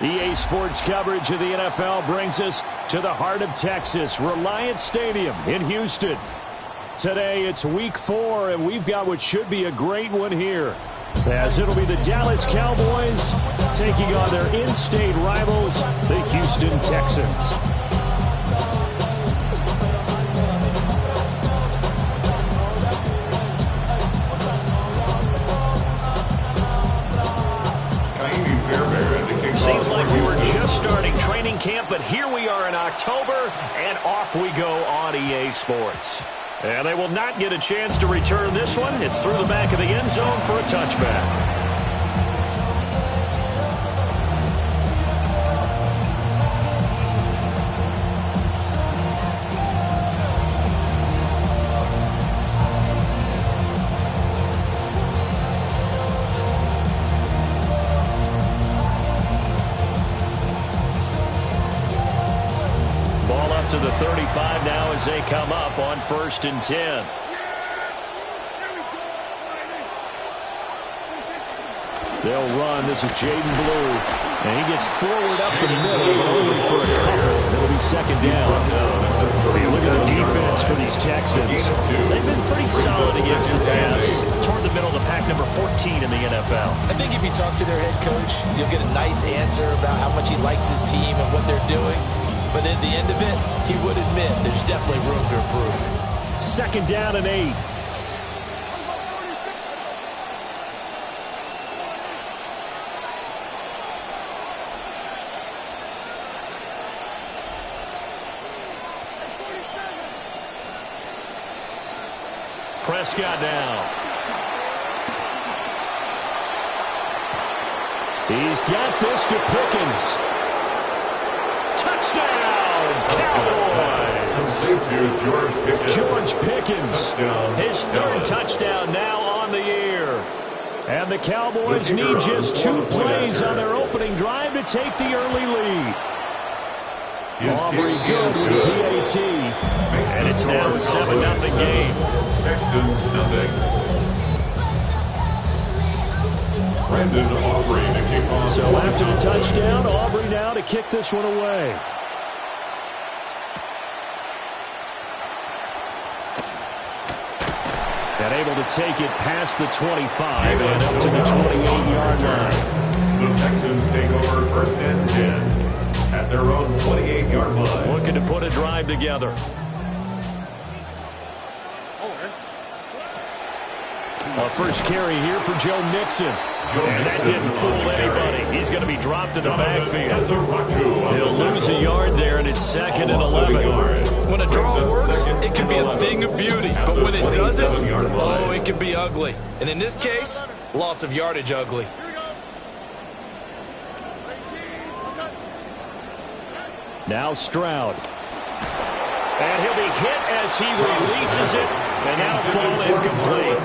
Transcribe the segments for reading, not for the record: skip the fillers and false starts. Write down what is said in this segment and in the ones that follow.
EA Sports coverage of the NFL brings us to the heart of Texas, Reliant Stadium in Houston. Today it's week 4, and we've got what should be a great one here, as it'll be the Dallas Cowboys taking on their in-state rivals, the Houston Texans. Seems like we were just starting training camp, but here we are in October, and off we go on EA Sports. And they will not get a chance to return this one. It's through the back of the end zone for a touchback. To the 35 now as they come up on 1st and 10. They'll run. This is Jaden Blue. And he gets forward up the middle, but only for a couple. It'll be 2nd down. Look at the defense for these Texans. They've been pretty solid against the pass. Toward the middle of the pack, number 14 in the NFL. I think if you talk to their head coach, you'll get a nice answer about how much he likes his team and what they're doing. But at the end of it, he would admit there's definitely room to improve. 2nd down and 8. Prescott now. He's got this to Pickens. Touchdown, Cowboys! George Pickens, his 3rd touchdown now on the year. And the Cowboys need just 2 plays on their opening drive to take the early lead. Aubrey good with the PAT. And it's now a 7-0 game. Texans nothing. Brandon Aubrey to kick off. So after the touchdown, Aubrey now to kick this one away. And able to take it past the 25 and up to the 28-yard line. The Texans take over 1st and 10 at their own 28-yard line. Looking to put a drive together. A first carry here for Joe Mixon. And that didn't fool anybody. He's going to be dropped in the backfield. He'll lose a yard there, and it's 2nd and 11. When a draw works, it can be a thing of beauty. But when it doesn't, oh, it can be ugly. And in this case, loss of yardage ugly. Now Stroud. And he'll be hit as he releases it. And now fall incomplete.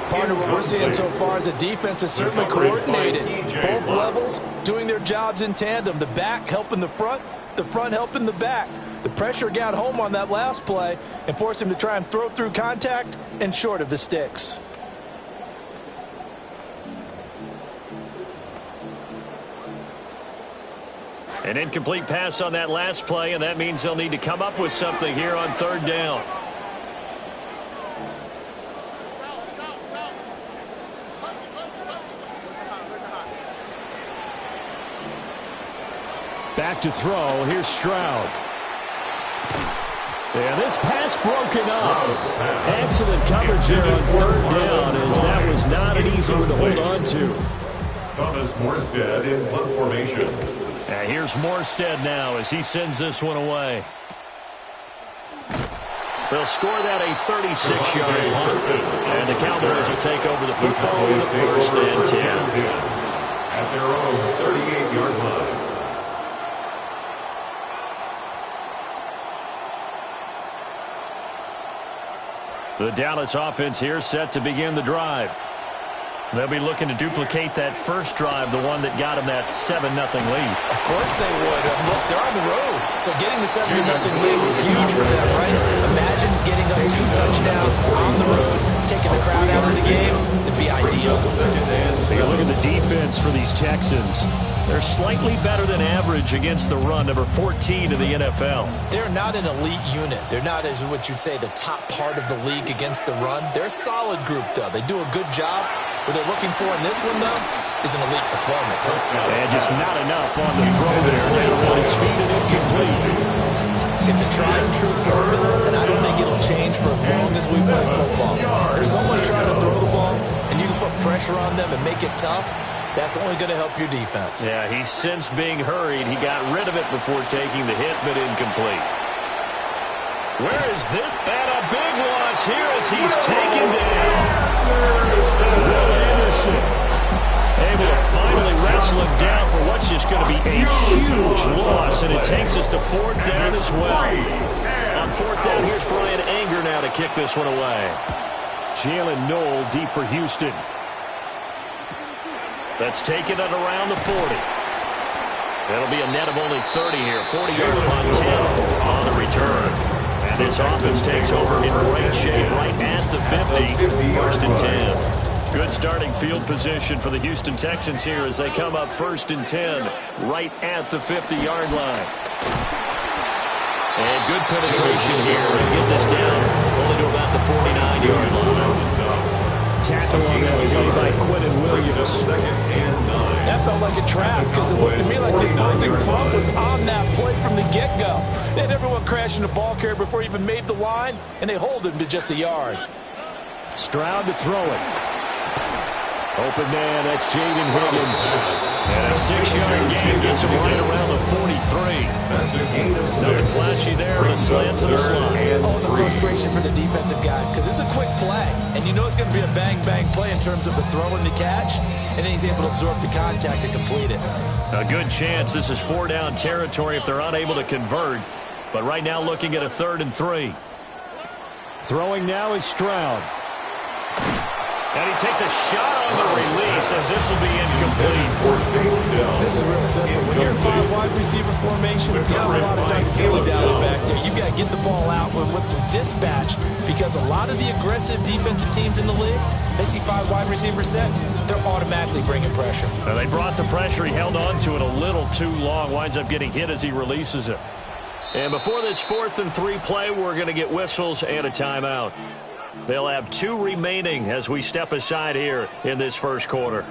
Partner, what we're seeing so far is the defense is certainly coordinated. Both levels doing their jobs in tandem. The back helping the front helping the back. The pressure got home on that last play and forced him to try and throw through contact and short of the sticks. An incomplete pass on that last play, and that means they'll need to come up with something here on 3rd down. Back to throw. Here's Stroud. And this pass broken up. Excellent coverage there on 3rd down, as that was not an easy one to hold on to. Thomas Morstead in punt formation. And here's Morstead now as he sends this one away. They'll score that a 36-yard punt. And the Cowboys will take over the football with 1st and 10. At their own 38-yard line. The Dallas offense here set to begin the drive. They'll be looking to duplicate that first drive, the one that got them that 7-0 lead. Of course they would. Look, they're on the road. So getting the 7-0 lead was huge for them, right? Imagine getting up 2 touchdowns on the road taking the crowd out of the game, it'd be ideal. Take a look at the defense for these Texans. They're slightly better than average against the run, number 14 in the NFL. They're not an elite unit. They're not, as what you'd say, the top part of the league against the run. They're a solid group, though. They do a good job. What they're looking for in this one, though, is an elite performance. And just not enough on the throw there. Down on his feet and incomplete. It's a tried-and-true formula, and I don't think it'll change for as long as we play football. If someone's trying to throw the ball, and you can put pressure on them and make it tough, that's only going to help your defense. Yeah, he's since being hurried. He got rid of it before taking the hit, but incomplete. Where is this? And a big loss here as he's taken down. Will Anderson able to finally wrestle him down for what's just going to be a huge loss, and it takes us to 4th down as well. On 4th down, here's Brian Anger now to kick this one away. Jalen Knoll deep for Houston. That's taken at around the 40. That'll be a net of only 30 here. 40-yard punt, 10 on the return. And this offense takes over in great shape right at the 50. 1st and 10. Good starting field position for the Houston Texans here as they come up 1st and 10 right at the 50-yard line. And good penetration here and get this down only to about the 49-yard line. Tackle on that play by Quentin Williams. 2nd and 9. That felt like a trap because it looked to me like the opposing front was on that play from the get-go. They had everyone crashing the ball carrier before he even made the line, and they hold him to just a yard. Stroud to throw it. Open man, that's Jaden Higgins. And a 6-yard gain gets him right around the 43. Nothing flashy there, and a slant to the slot. Oh, the frustration for the defensive guys, because it's a quick play, and you know it's going to be a bang-bang play in terms of the throw and the catch, and then he's able to absorb the contact and complete it. A good chance this is 4-down territory if they're unable to convert, but right now looking at a 3rd and 3. Throwing now is Stroud. And he takes a shot on the release as this will be incomplete. This is real simple. When you're in 5 wide receiver formation, you have a lot of time to dilly-dally back there. You've got to get the ball out with some dispatch because a lot of the aggressive defensive teams in the league, they see 5 wide receiver sets, they're automatically bringing pressure. Now they brought the pressure. He held on to it a little too long. Winds up getting hit as he releases it. And before this 4th and 3 play, we're going to get whistles and a timeout. They'll have 2 remaining as we step aside here in this first quarter.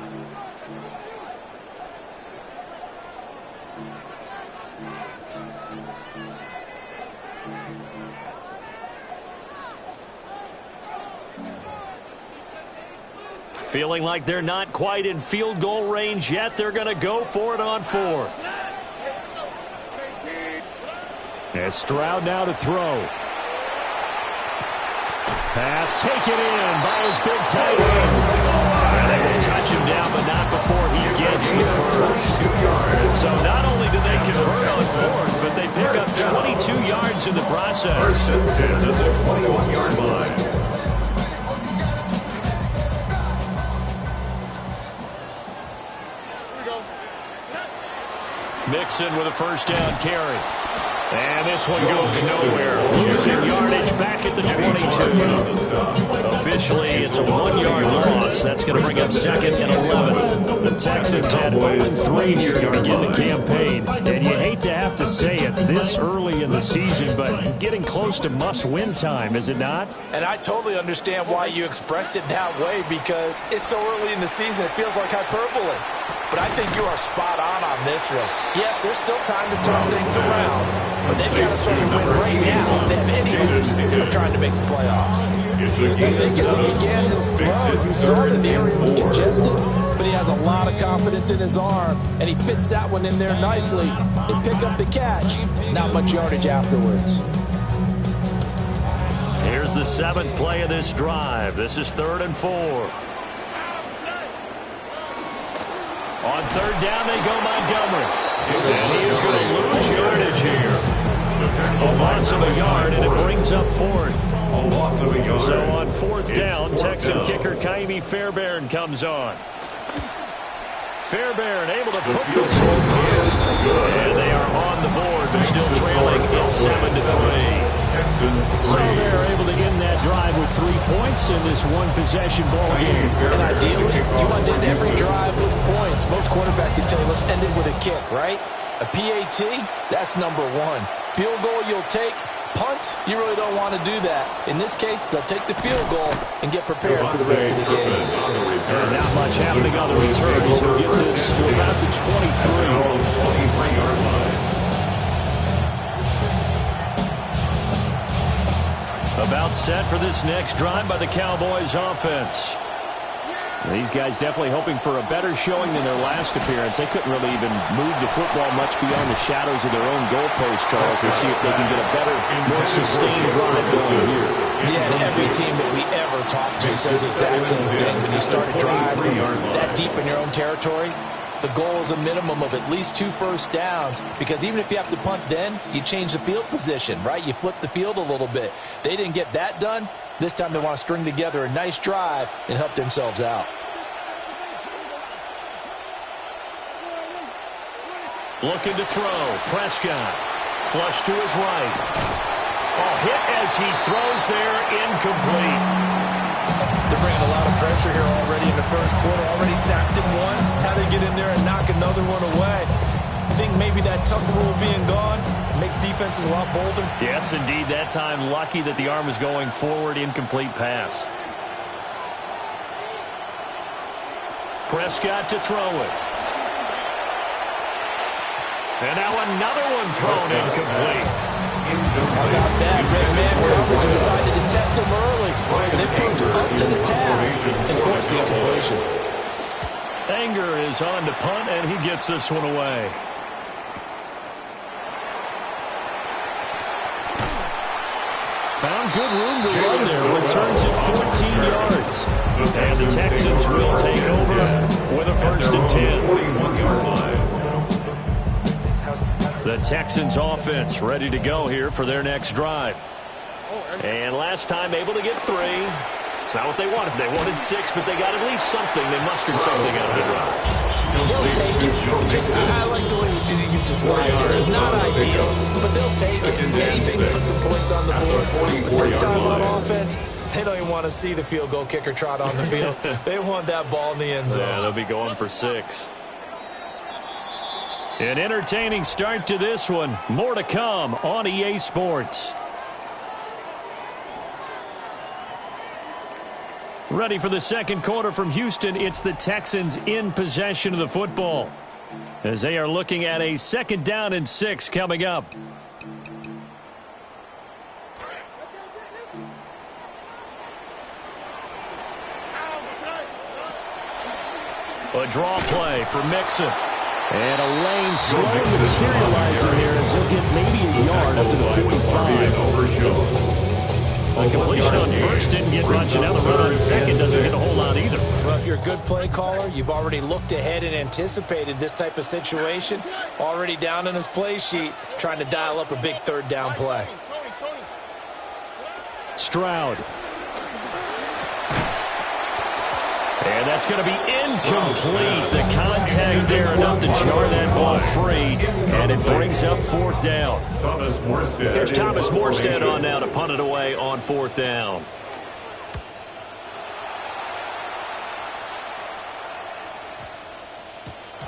Feeling like they're not quite in field goal range yet. They're going to go for it on 4th. And Stroud now to throw. Pass taken in by his big tight end. And they will touch him down, but not before he gets the first. So not only do they convert on 4th, but they pick up 22 yards in the process. 1st and 10 at the 21-yard line. Mixon with a 1st down carry. And this one goes nowhere. Losing yardage back at the 22. Officially, it's a 1-yard loss. That's going to bring up 2nd and 11. The Texans had 0-3 here to begin the campaign. And you hate to have to say it this early in the season, but getting close to must-win time, is it not? And I totally understand why you expressed it that way because it's so early in the season, it feels like hyperbole. But I think you are spot on this one. Yes, there's still time to turn things around, but they've got to start to win right now if they have any hopes of trying to make the playoffs. I think as he began this throw, you saw that the area was congested, but he has a lot of confidence in his arm, and he fits that one in there nicely. They pick up the catch, not much yardage afterwards. Here's the 7th play of this drive. This is 3rd and 4. On 3rd down, they go Montgomery. And he is going to lose yardage here. A loss of a yard, and it brings up 4th. A loss of a yard. So on 4th down, Texan kicker Kaimi Fairbairn comes on. Fairbairn able to put this one through. And they are on the board, but still trailing. It's 7-3. Texans So 3. they're able to end that drive with 3 points in this one-possession ball game. And ideally, you want to end every drive with points. Most quarterbacks will tell you, let's end it with a kick, right? A PAT, that's number one. Field goal you'll take. Punts, you really don't want to do that. In this case, they'll take the field goal and get prepared for the rest of the game. And not much happening on the return. He'll get this to about the 23. 23-yard line. About set for this next drive by the Cowboys offense. These guys definitely hoping for a better showing than their last appearance. They couldn't really even move the football much beyond the shadows of their own goalpost, Charles. We'll see if they can get a better, more sustained drive going here. Yeah, and every team that we ever talk to says the exact same thing. When you start a drive from that deep in your own territory, the goal is a minimum of at least 2 first downs, because even if you have to punt then, you change the field position, right? You flip the field a little bit. They didn't get that done. This time they want to string together a nice drive and help themselves out. Looking to throw. Prescott. Flush to his right. Oh, hit as he throws there. Incomplete. They're bringing a lot of pressure here already in the first quarter. Already sacked him once. How to get in there and knock another one away. I think maybe that tuck rule being gone makes defenses a lot bolder. Yes, indeed. That time, lucky that the arm was going forward. Incomplete pass. Prescott to throw it. And now another one thrown incomplete. How about that? Red man coverage decided to test him early. And it proved up to the task and forced the incompletion. Anger is on to punt, and he gets this one away. Found good room to run there. Returns it 14 yards. And the Texans will take over with a 1st and 10. 41-yard line. The Texans offense ready to go here for their next drive. And last time able to get 3. It's not what they wanted. They wanted 6, but they got at least something. They mustered something out of the drive. They'll take it. I like the way you described it. Not ideal, but they'll take it. Anything to put some points on the board. But this time on offense, they don't even want to see the field goal kicker trot on the field. They want that ball in the end zone. Yeah, they'll be going for 6. An entertaining start to this one. More to come on EA Sports. Ready for the second quarter from Houston. It's the Texans in possession of the football, as they are looking at a 2nd down and 6 coming up. A draw play for Mixon. And a lane slowly materializing here as he'll get maybe a yard up to the 45. The completion on first didn't get much, and now the run on second doesn't get a whole lot either. Well, if you're a good play caller, you've already looked ahead and anticipated this type of situation. Already down in his play sheet, trying to dial up a big 3rd down play. Stroud. And that's going to be incomplete. The contact there enough to jar that ball free, and it brings up 4th down. Here's Thomas Morstead on now to punt it away on 4th down.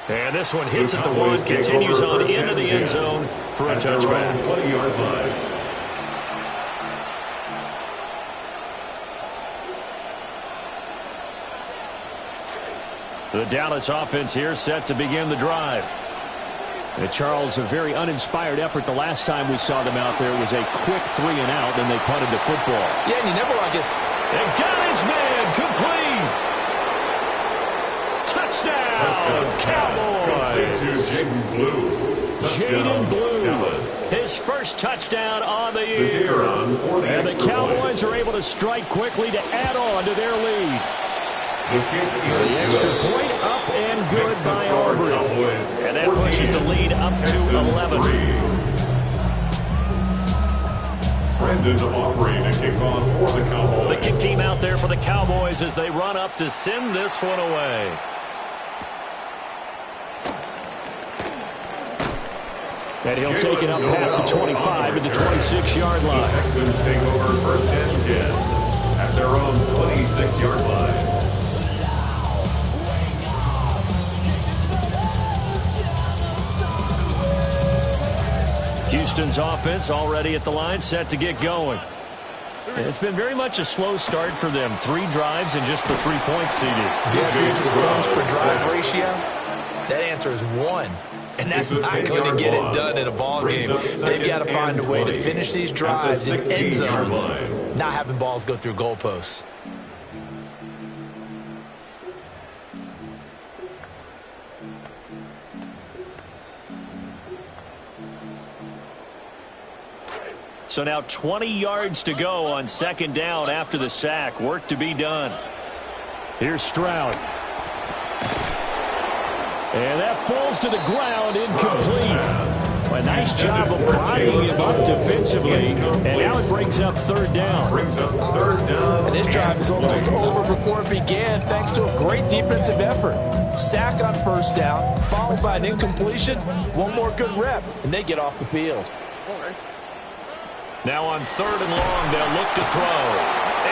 And this one hits at the 1, continues on into the end zone for a touchback. 20-yard line. The Dallas offense here set to begin the drive. And Charles, a very uninspired effort the last time we saw them out there was a quick 3 and out, then they punted the football. Yeah, and you never want to get... And got his man complete. Touchdown, Cowboys. Jaden Blue, his first touchdown on the year. And the Cowboys are able to strike quickly to add on to their lead. The extra point up and good by Aubrey. And that pushes the lead up to 11. Brendan Aubrey to kick off for the Cowboys. The kick team out there for the Cowboys as they run up to send this one away. And he'll take it up past the 25 at the 26-yard line. The Texans take over first and 10 at their own 26-yard line. Houston's offense already at the line, set to get going. It's been very much a slow start for them. 3 drives and just the 3 points seeded. Yeah, due to the points per drive ratio, that answer is 1. And that's not going to get it done in a ball game. They've got to find a way to finish these drives in end zones, not having balls go through goalposts. So now 20 yards to go on second down after the sack. Work to be done. Here's Stroud. And that falls to the ground, incomplete. A nice job of bodying him up defensively. And now it brings up third down. And this drive is almost over before it began, thanks to a great defensive effort. Sack on first down, followed by an incompletion. One more good rep, and they get off the field. Now on third and long, they'll look to throw.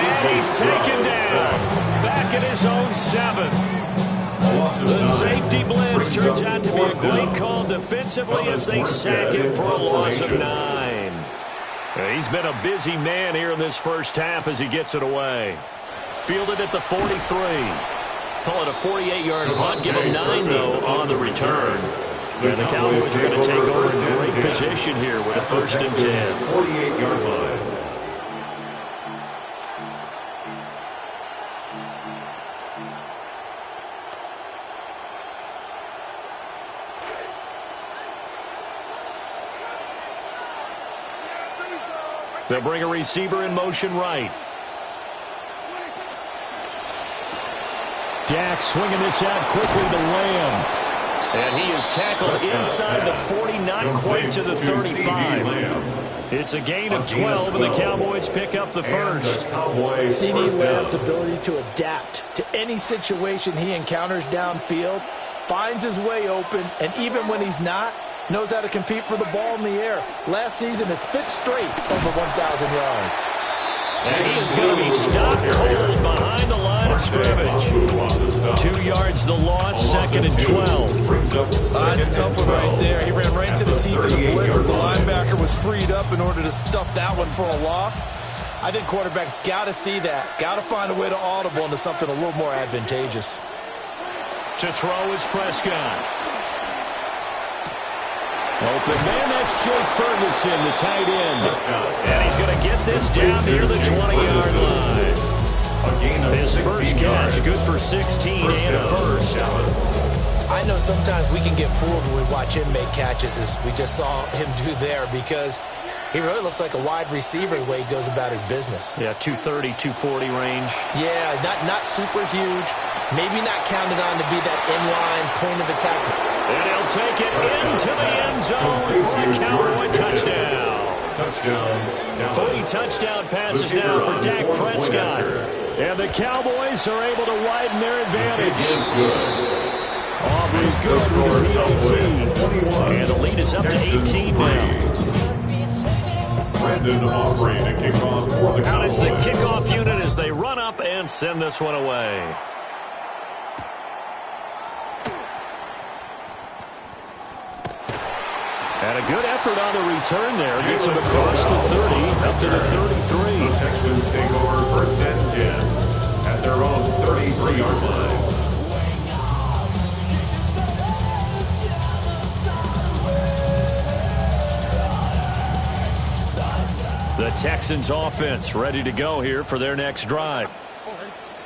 And he's taken down. Back at his own 7. The safety blitz turns out to be a great call defensively as they sack him for a loss of 9. He's been a busy man here in this first half as he gets it away. Fielded at the 43. Call it a 48-yard punt. Give him 9, though, on the return. And the Cowboys are going to take over in great position here with a first and 10. 48-yard line. They'll bring a receiver in motion right. Dak swinging this out quickly to Lamb. And he is tackled inside the 40, not quite to the 35. It's a gain of 12, and the Cowboys pick up the first. CeeDee Lamb's ability to adapt to any situation he encounters downfield, finds his way open, and even when he's not, knows how to compete for the ball in the air. Last season is 5th straight over 1,000 yards. And he is going to be stopped cold behind the line of scrimmage. 2 yards the loss, second and 12. That's a tough one right there. He ran right into the teeth of the blitz as the linebacker was freed up in order to stuff that one for a loss. I think quarterbacks got to see that. Got to find a way to audible into something a little more advantageous. To throw is Prescott. Open man, that's Jake Ferguson, the tight end. And he's going to get this down near the 20-yard line. His first catch, good for 16 and a first. I know sometimes we can get fooled when we watch him make catches, as we just saw him do there, because he really looks like a wide receiver the way he goes about his business. Yeah, 230, 240 range. Yeah, not super huge. Maybe not counted on to be that inline point of attack. And he'll take it into the end zone for a Cowboy touchdown. 3 touchdown passes now for Dak Prescott. And the Cowboys are able to widen their advantage. Aubrey good with the PAT. And the lead is up to 18 now. Brandon Aubrey to kick off for the Out is the Cowboys. kickoff unit as they run up and send this one away. And a good effort on the return there. Gets him across the 30, up to the 33. The Texans take over first and 10 at their own 33-yard line. The Texans offense ready to go here for their next drive.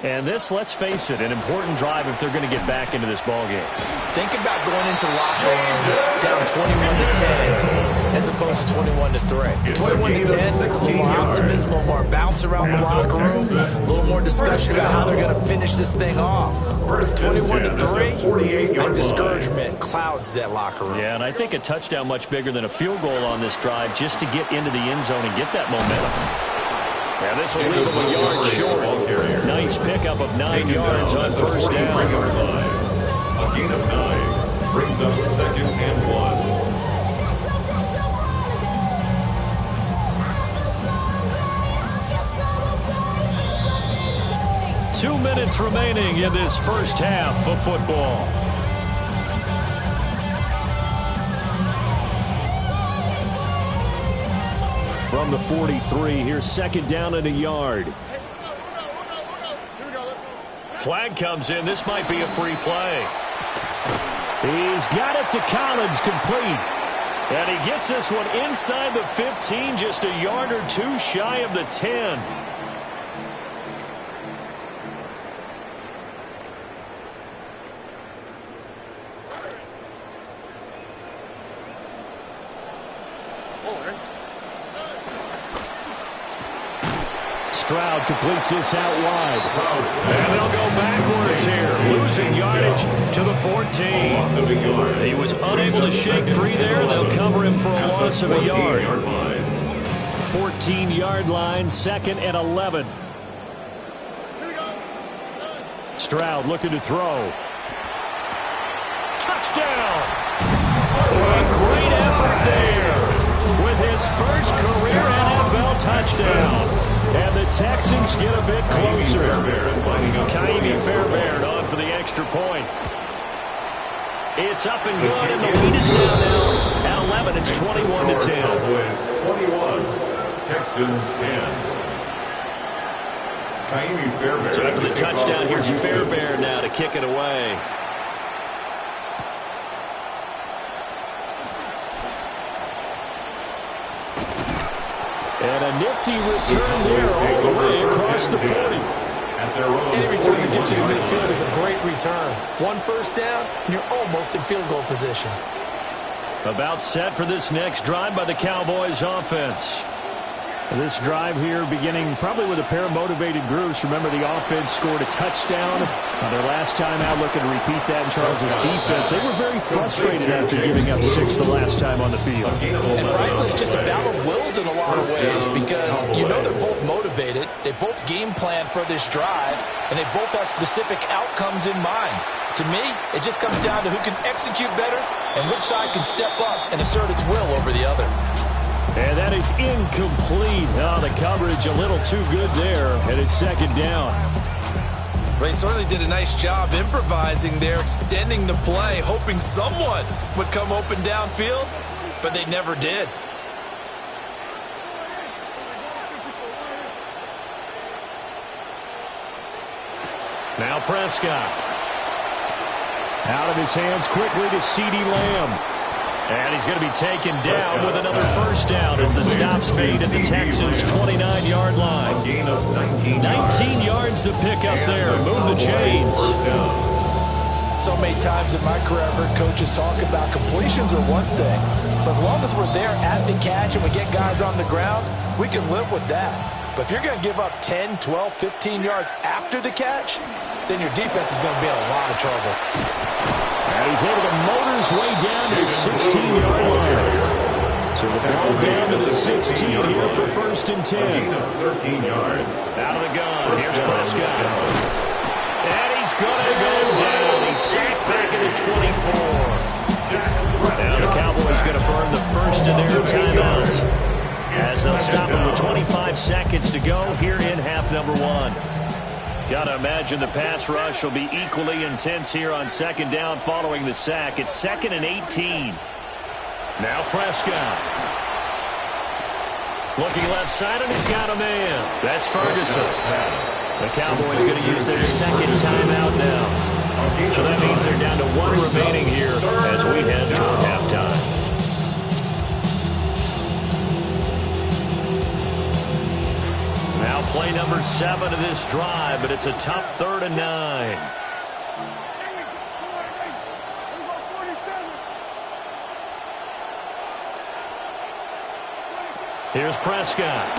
And this, let's face it, an important drive if they're going to get back into this ballgame. Think about going into the locker room down 21-10 as opposed to 21-3. 21-10, a little more optimism, a little more bounce around the locker room, a little more discussion about how they're going to finish this thing off. 21-3, and discouragement clouds that locker room. Yeah, and I think a touchdown much bigger than a field goal on this drive just to get into the end zone and get that momentum. Yeah, this will leave him a yard short. Nice pickup of 9 yards on first down. A gain of 9 brings up second and 1. 2 minutes remaining in this first half of football. From the 43, here's second down and a yard. Flag comes in. This might be a free play. He's got it to Collins, complete. And he gets this one inside the 15, just a yard or two shy of the 10. Stroud completes this out wide. And they'll go backwards here, losing yardage to the 14. He was unable to shake free there. They'll cover him for a loss of a yard. 14-yard line, second and 11. Stroud looking to throw. Touchdown! A great effort there with his first career NFL touchdown. And the Texans get a bit closer. Kaimi Fairbairn on for the extra point. It's up and good, and the lead is down now at 11. It's 21-10. Cowboys 21, Texans 10. Kaimi Fairbairn. So after the touchdown, here's Fairbairn now to kick it away. And a nifty return there all the way across the 40. Any return that gets you to midfield is a great return. One first down, and you're almost in field goal position. About set for this next drive by the Cowboys offense. This drive here beginning probably with a pair of motivated groups. Remember, the offense scored a touchdown on their last time out, looking to repeat that in Charles's defense. They were very frustrated after giving up 6 the last time on the field. And frankly, it's just a battle of wills in a lot of ways because you know they're both motivated. They both game plan for this drive, and they both have specific outcomes in mind. To me, it just comes down to who can execute better and which side can step up and assert its will over the other. And that is incomplete. Oh, the coverage a little too good there, and it's second down. They certainly did a nice job improvising there, extending the play, hoping someone would come open downfield, but they never did. Now Prescott. Out of his hands quickly to CeeDee Lamb. And he's going to be taken down with another first down as the stop's made at the Texans' 29-yard line. 19 yards to pick up there. Move the chains. So many times in my career, I've heard coaches talk about completions are one thing. But as long as we're there at the catch and we get guys on the ground, we can live with that. But if you're going to give up 10, 12, 15 yards after the catch, then your defense is going to be in a lot of trouble. And he's able to motor his way down to the 16-yard line. So the ball down to the 16 here for first and 10. 13 yards. Out of the gun. Here's Prescott. And he's going to go down. He's sacked back at the 24. Now the Cowboys going to burn the first of their timeouts as they'll stop him with 25 seconds to go here in half number 1. Got to imagine the pass rush will be equally intense here on second down following the sack. It's second and 18. Now Prescott. Looking left side, and he's got a man. That's Ferguson. The Cowboys going to use their second timeout now. So that means they're down to 1 remaining here as we head toward halftime. Now play number 7 of this drive, but it's a tough 3rd and 9. Here's Prescott.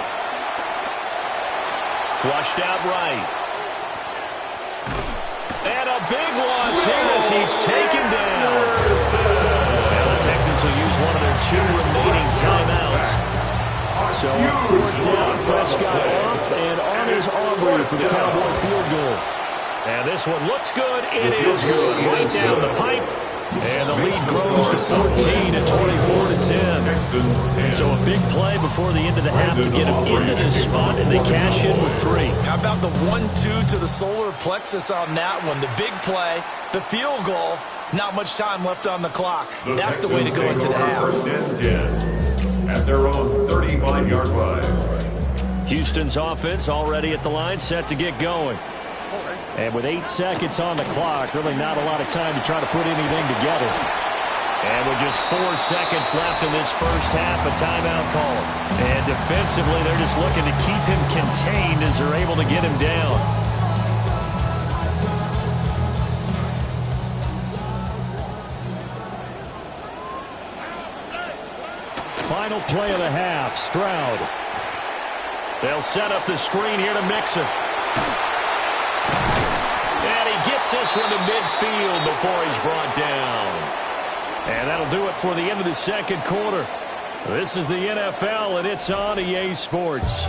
Flushed out right. And a big loss here as he's taken down. Now the Texans will use one of their 2 remaining timeouts. So 4th down, Prescott off and on his Aubrey for the Cowboy field goal. And this one looks good. It is good. Right down the pipe. And the lead grows to 14 at 24-10. Texans 10. So a big play before the end of the half to get them into this spot, and they cash in with 3. How about the 1-2 to the solar plexus on that one? The big play, the field goal, not much time left on the clock. That's the way to go into the half. First and 10 at their own 35-yard line. Houston's offense already at the line, set to get going. And with 8 seconds on the clock, really not a lot of time to try to put anything together. And with just 4 seconds left in this first half, a timeout call. And defensively, they're just looking to keep him contained as they're able to get him down. Final play of the half, Stroud. They'll set up the screen here to Mixon. And he gets this one to midfield before he's brought down. And that'll do it for the end of the second quarter. This is the NFL, and it's on EA Sports.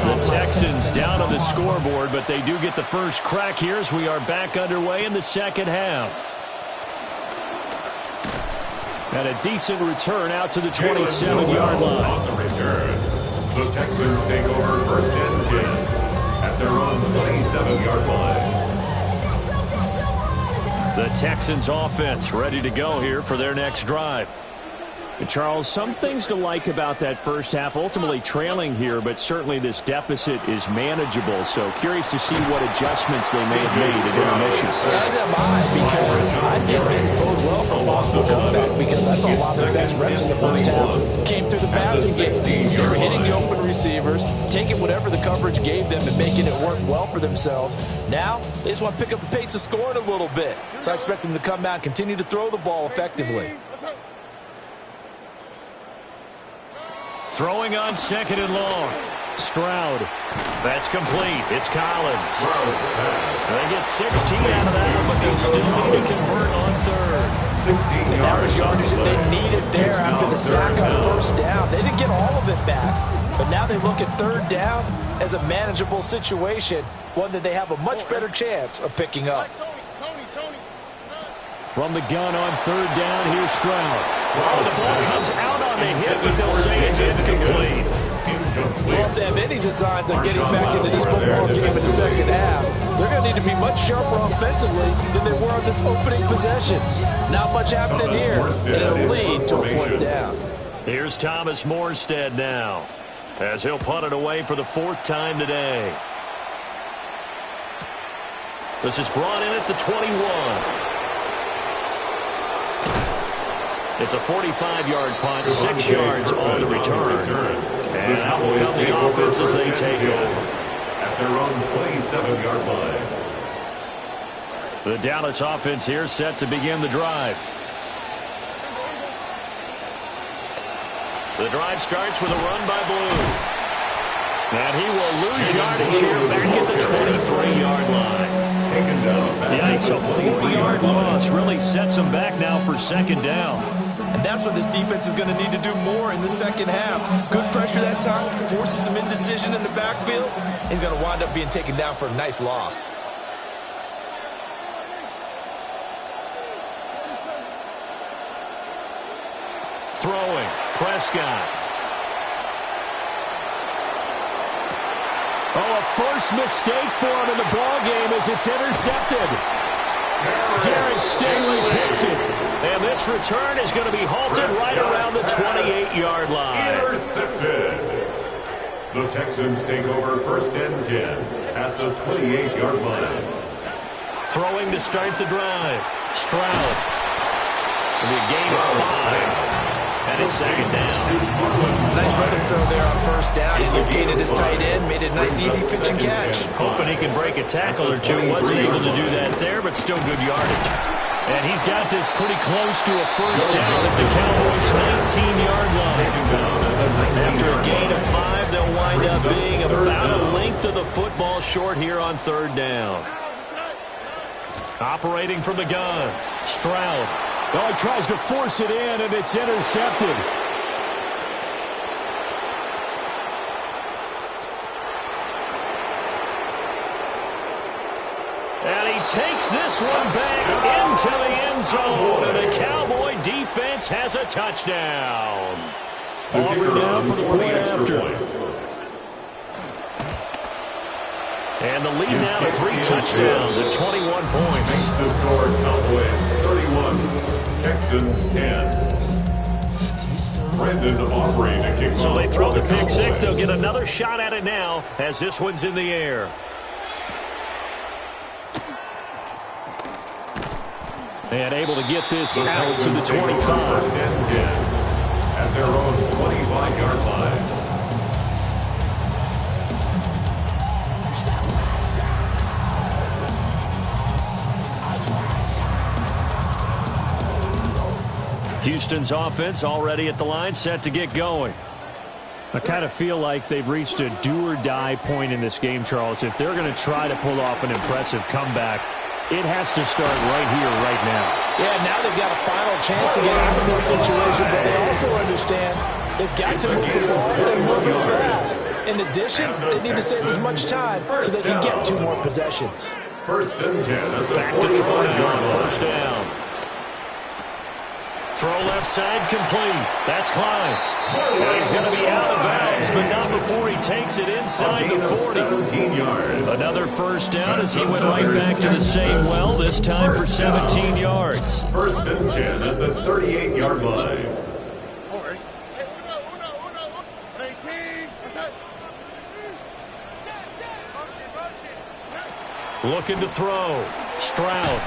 The Texans down on the scoreboard, but they do get the first crack here as we are back underway in the second half. And a decent return out to the 27-yard line. On the return, the Texans take over first and 10 at their own 27-yard line. The Texans offense ready to go here for their next drive. And Charles, some things to like about that first half, ultimately trailing here, but certainly this deficit is manageable. So curious to see what adjustments they may have made at intermission. As am I, because I think things bode well for a possible comeback, because I thought a lot of the best reps in the first half came through the passing game. They were hitting the open receivers, taking whatever the coverage gave them and making it work well for themselves. Now, they just want to pick up the pace of scoring a little bit. So I expect them to come out and continue to throw the ball effectively. Throwing on second and long. Stroud. That's complete. It's Collins. They get 16 out of that, but they still need to convert on third. 16 And that was yardage that they needed there after the sack on first down. They didn't get all of it back, but now they look at third down as a manageable situation, one that they have a much better chance of picking up. From the gun on third down, here's Stroud. Oh, the ball comes out on the hit, but they'll say it's incomplete. Well, if they have any designs on getting back into this football game in the second half, they're going to need to be much sharper offensively than they were on this opening possession. Not much happening here, and it'll lead to a fourth down. Here's Thomas Morstead now, as he'll punt it away for the 4th time today. This is brought in at the 21. It's a 45-yard punt, 6 yards on the return. And out will come the offense as they take over. At their own 27-yard line. The Dallas offense here set to begin the drive. The drive starts with a run by Blue. And he will lose yardage here back at the 23-yard line. Taken down. Yikes, a 4-yard loss really sets him back now for second down. And that's what this defense is going to need to do more in the second half. Good pressure that time, forces some indecision in the backfield. He's going to wind up being taken down for a nice loss. Throwing, Prescott. Oh, a first mistake for him in the ball game as it's intercepted. Derek Stingley picks it. And this return is going to be halted right around the 28-yard line. Intercepted. The Texans take over first and 10 at the 28-yard line. Throwing to start the drive. Stroud. It'll be a gain of 5. And it's second down. Nice rhythm throw there on first down. He located his tight end, made it a nice, easy pitch and catch. Hoping he can break a tackle or two. Wasn't able to do that there, but still good yardage. And he's got this pretty close to a first down at the Cowboys' 19-yard line. After a gain of 5, they'll wind up being about a length of the football short here on third down. Operating from the gun, Stroud. Well, he tries to force it in, and it's intercepted. takes this one back into the end zone, and the Cowboy defense has a touchdown. Auburn now for the point after. And the lead now to 3 touchdowns at 21 points. Makes the score Cowboys 31, Texans 10. Brandon Aubrey to kick off. So they throw the pick six. They'll get another shot at it now as this one's in the air. And able to get this out to the 25. First and 10 at their own 25-yard line. Houston's offense already at the line, set to get going. I kind of feel like they've reached a do-or-die point in this game, Charles. If they're going to try to pull off an impressive comeback, it has to start right here, right now. Yeah, now they've got a final chance to get out of this situation, but they also understand they've got to move the ball and move it fast. In addition, they need to save as much time so they can get 2 more possessions. First and 10 at the Back to throw now, first line. down. Throw left side complete. That's Klein. And he's going to be out of bounds, but not before he takes it inside the 40. 17 yards. Another first down as he went right back to the same well, this time for 17 yards. First and 10 at the 38-yard line. Looking to throw. Stroud.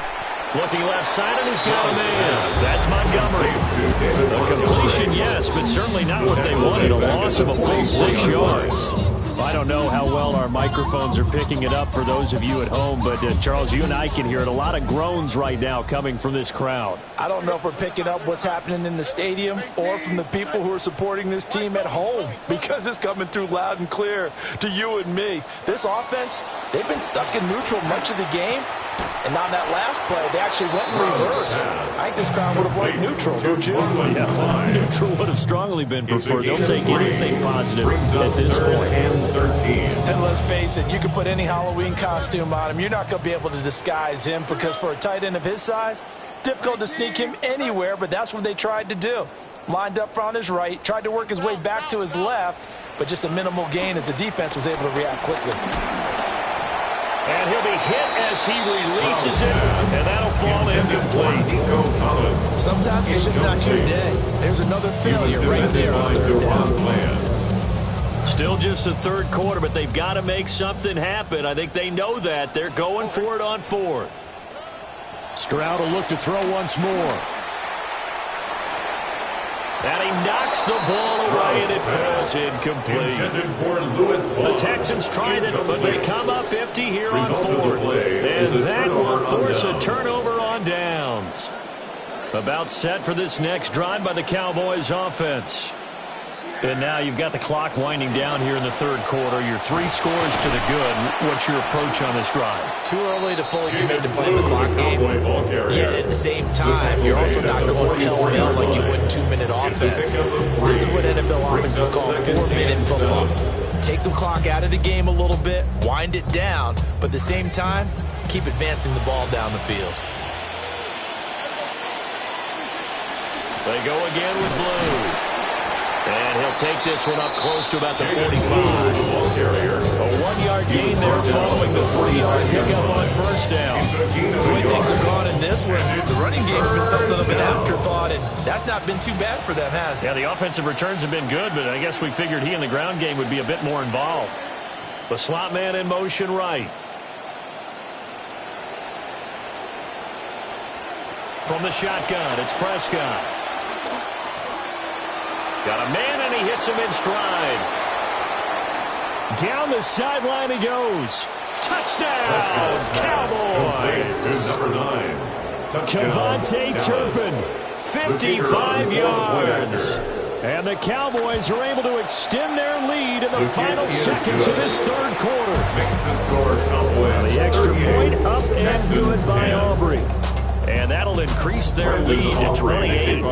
Looking left side, and he's got a man. That's Montgomery. A completion, yes, but certainly not what they wanted. A loss of a full 6 yards. I don't know how well our microphones are picking it up for those of you at home, but Charles, you and I can hear it. A lot of groans right now coming from this crowd. I don't know if we're picking up what's happening in the stadium or from the people who are supporting this team at home, because it's coming through loud and clear to you and me. This offense, they've been stuck in neutral much of the game. And on that last play, they actually went in reverse. I think this crowd would have liked neutral, don't you? Yeah, neutral would have strongly been preferred. They'll take anything positive at this point. And let's face it, you can put any Halloween costume on him. You're not going to be able to disguise him, because for a tight end of his size, difficult to sneak him anywhere, but that's what they tried to do. Lined up on his right, tried to work his way back to his left, but just a minimal gain as the defense was able to react quickly. And he'll be hit as he releases it, and that'll fall incomplete. Sometimes it's just not your day. There's another failure right there on third down. Still just the third quarter, but they've got to make something happen. I think they know that. They're going for it on fourth. Stroud will look to throw once more. And he knocks the ball away, and it falls incomplete. The Texans tried it, but they come up empty here on fourth. And that will force a turnover on downs. About set for this next drive by the Cowboys offense. And now you've got the clock winding down here in the third quarter. Your 3 scores to the good. What's your approach on this drive? Too early to fully commit to playing the clock game. Yet at the same time, you're also not going pell-mell like you would in 2-minute offense. This is what NFL offenses call 4-minute football. Take the clock out of the game a little bit, wind it down, but at the same time, keep advancing the ball down the field. They go again with Blue. And he'll take this one up close to about the 45. A 1-yard gain there following the 3-yard pickup on first down. The way things have gone in this one, the running game's been something of an afterthought, and that's not been too bad for them, has it? Yeah, the offensive returns have been good, but I guess we figured he in the ground game would be a bit more involved. The slot man in motion right. From the shotgun, it's Prescott. Got a man, and he hits him in stride. Down the sideline he goes. Touchdown, Cowboys. Number 9. Kevontae Turpin, 55 yards. And the Cowboys are able to extend their lead in the final seconds of this third quarter. The extra point up and good by Aubrey. And that'll increase their lead to 28.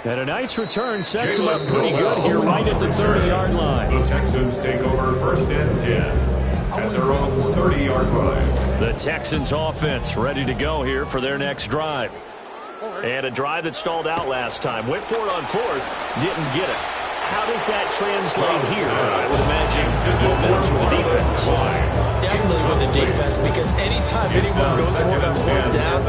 And a nice return sets him up pretty good here right at the 30-yard line. The Texans take over first and 10 at their own 30-yard line. The Texans offense ready to go here for their next drive. And a drive that stalled out last time. Went for it on fourth, didn't get it. How does that translate here? I would imagine momentum with the defense. Definitely with the defense, because anytime anyone goes for it on fourth down,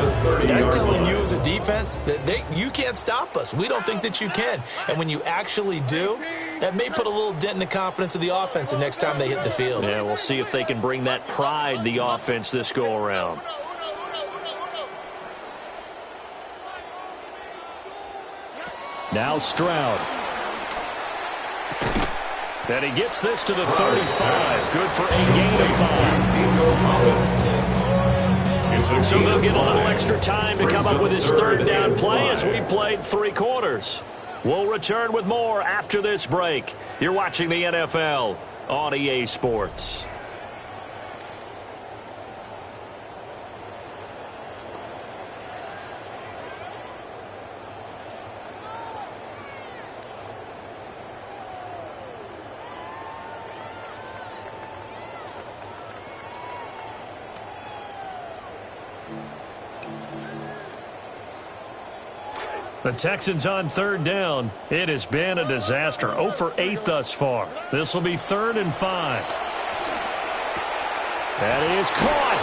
that's telling you as a defense that you can't stop us. We don't think that you can. And when you actually do, that may put a little dent in the confidence of the offense the next time they hit the field. Yeah, we'll see if they can bring that pride, the offense, this go-around. Now Stroud. And he gets this to the 35. Good for a gain of 5. So they'll get a little extra time to come up with his third down play as we played 3 quarters. We'll return with more after this break. You're watching the NFL on EA Sports. The Texans on third down. It has been a disaster. 0 for 8 thus far. This will be 3rd and 5. That is caught.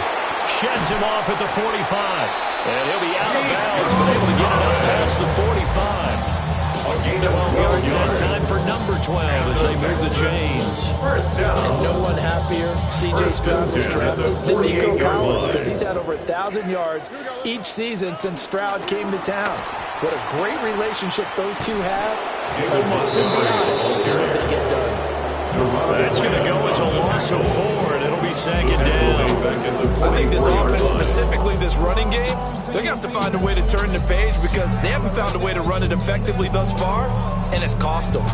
Sheds him off at the 45. And he'll be out of bounds, but able to get it up past the 45. 12 yards that time for number 12 as they move the chains. And no one happier, C.J. Stroud was drafted, than Nico Collins, because he's had over 1,000 yards each season since Stroud came to town. What a great relationship those two have. Almost symbiotic when they get done. That's going to go as a loss of 4, and it'll be 2nd down. I think this offense, specifically this running game, they're going to have to find a way to turn the page because they haven't found a way to run it effectively thus far, and it's cost them.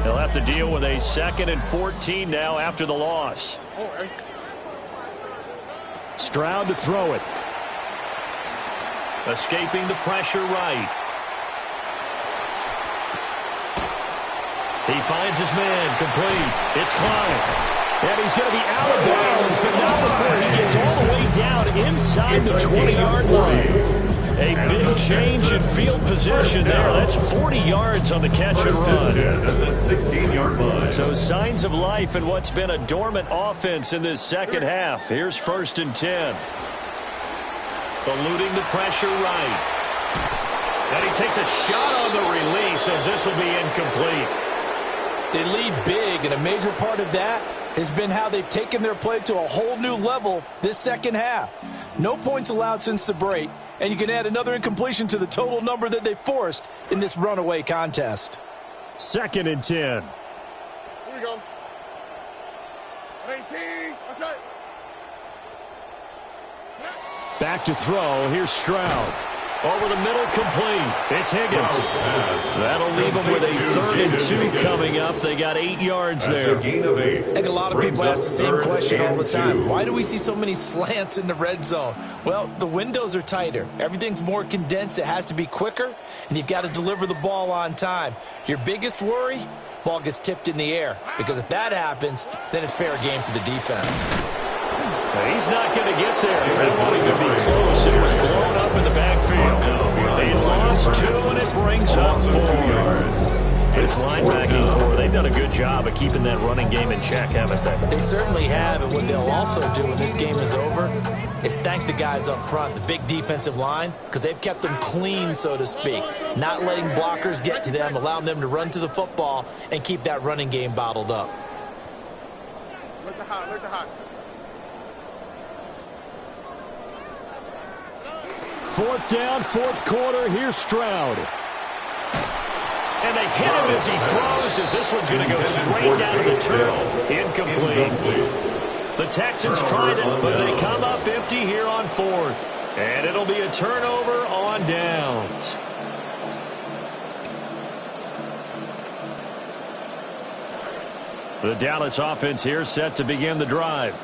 They'll have to deal with a 2nd and 14 now after the loss. Stroud to throw it. Escaping the pressure right. He finds his man complete. It's Klein. And he's going to be out of bounds, but not before he gets all the way down inside the 20-yard line. A big change in field position there. That's 40 yards on the catch and run. The 16-yard line. So signs of life in what's been a dormant offense in this second half. Here's 1st and 10. Eluding the pressure right. And he takes a shot on the release as this will be incomplete. They lead big, and a major part of that has been how they've taken their play to a whole new level this second half. No points allowed since the break, and you can add another incompletion to the total number that they forced in this runaway contest. 2nd and 10. Here we go. 18. That's it. Back to throw. Here's Stroud. Over the middle, complete. It's Higgins. That'll leave them with a 3rd and 2 coming up. They got 8 yards there. A gain of 8. I think a lot of people ask the same question all the time. Why do we see so many slants in the red zone? Well, the windows are tighter. Everything's more condensed. It has to be quicker, and you've got to deliver the ball on time. Your biggest worry? Ball gets tipped in the air, because if that happens, then it's fair game for the defense. He's not going to get there. That wasn't going to be close. It was blown up in the backfield. They lost 2, and it brings up 4. This linebacking core, they've done a good job of keeping that running game in check, haven't they? They certainly have, and what they'll also do when this game is over is thank the guys up front, the big defensive line, because they've kept them clean, so to speak, not letting blockers get to them, allowing them to run to the football and keep that running game bottled up. Look the hot, look the hot. 4th down, 4th quarter. Here's Stroud. And they hit him as he throws, as this one's going to go straight down to the turf. Incomplete. The Texans tried it, but they come up empty here on 4th. And it'll be a turnover on downs. The Dallas offense here set to begin the drive.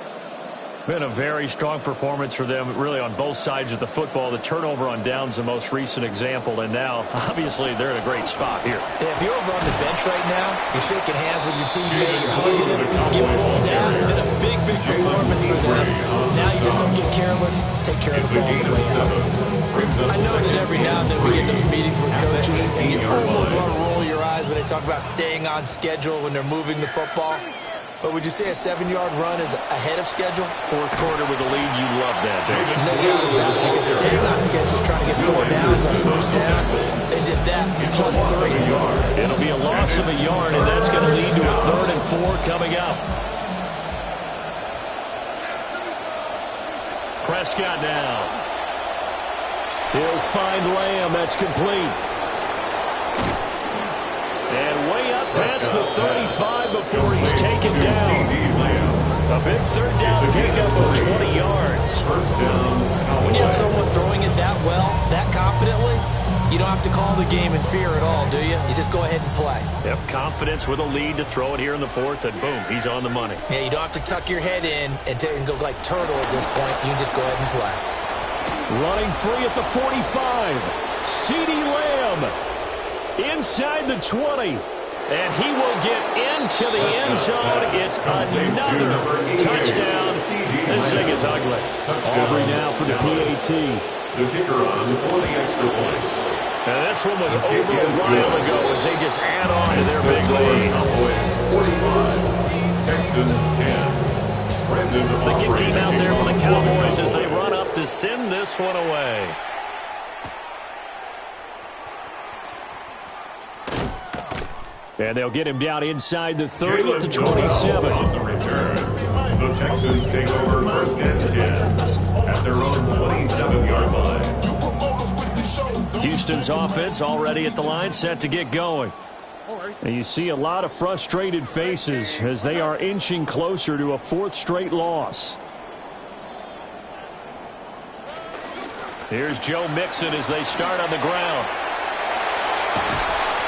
Been a very strong performance for them, really, on both sides of the football. The turnover on downs, the most recent example, and now, obviously, they're in a great spot here. If you're over on the bench right now, you're shaking hands with your teammate, you're hugging him, give him a little dab, and a big, big performance for them. Now you just don't get careless, take care of the ball on the way out. I know that every now and then we get those meetings with coaches, and you almost want to roll your eyes when they talk about staying on schedule when they're moving the football. But would you say a 7-yard run is ahead of schedule? Fourth quarter with a lead, you love that, don't you? No doubt about it, because staying on schedule is trying to get 4 downs on first down. They did that plus 3. It'll be a loss of a yard, and that's going to lead to a 3rd and 4 coming up. Prescott now. He'll find Lamb. That's complete. And way up past the 35 before he's taken down. A big 3rd down pickup of 20 yards. When you have someone throwing it that well, that confidently, you don't have to call the game in fear at all, do you? You just go ahead and play. Yep, confidence with a lead to throw it here in the 4th, and boom, he's on the money. Yeah, you don't have to tuck your head in and go like turtle at this point. You can just go ahead and play. Running free at the 45. CeeDee Lamb. Inside the 20, and he will get into the end zone. It's another touchdown. This thing is ugly. Aubrey now for the PAT. The kicker on for the extra point. And this one was over a while ago as they just add on to their big lead. 45, Texans 10. The good team out there for the Cowboys as they run up to send this one away. And they'll get him down inside the 30 to 27. On the return, the Texans take over 1st and 10 at their own 27-yard line. Houston's offense already at the line, set to get going. And you see a lot of frustrated faces as they are inching closer to a 4th straight loss. Here's Joe Mixon as they start on the ground.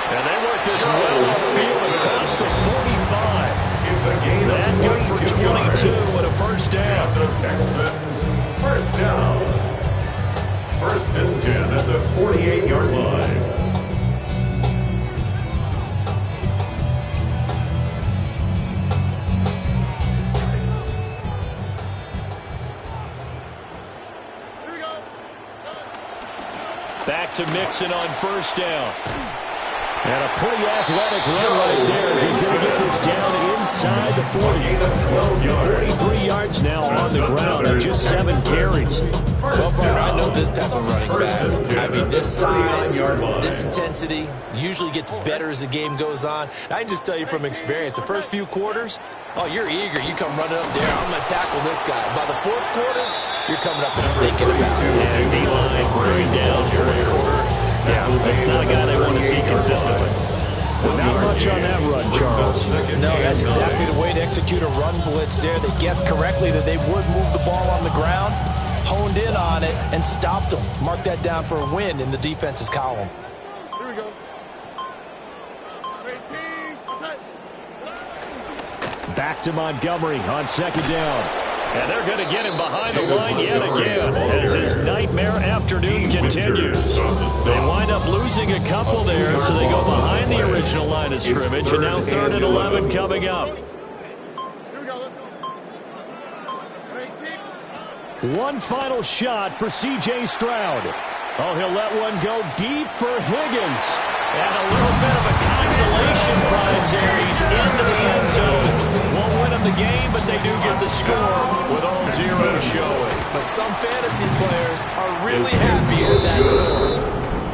And they work this well upfield across the 45. That good for 22 and a 1st down. The Texans, 1st down. 1st and 10 at the 48-yard line. Back to Mixon on 1st down. And a pretty athletic run right there as he's going to get this down inside the 40. 43 yards now on the ground and just 7 carries. Well, partner, I know this type of running back. I mean, this size, this intensity usually gets better as the game goes on. I can just tell you from experience, the first few quarters, oh, you're eager. You come running up there. I'm going to tackle this guy. By the 4th quarter, you're coming up and thinking about it. And D-line going down 4th quarter. Yeah, that's not a guy they want to see consistently. Well, not much on that run, Charles. No, that's exactly the way to execute a run blitz there. They guessed correctly that they would move the ball on the ground, honed in on it, and stopped them. Mark that down for a win in the defense's column. Here we go. 18, Back to Montgomery on 2nd down. And they're going to get him behind the line yet again as his nightmare afternoon continues. They wind up losing a couple there, so they go behind the original line of scrimmage, and now 3rd and 11 coming up. Here we go. 18. One final shot for C.J. Stroud. Oh, he'll let one go deep for Higgins. And a little bit of a consolation prize there. He's into the end zone. Won't win him the game, but they do get the score with all 0 showing. But some fantasy players are really happy with that score.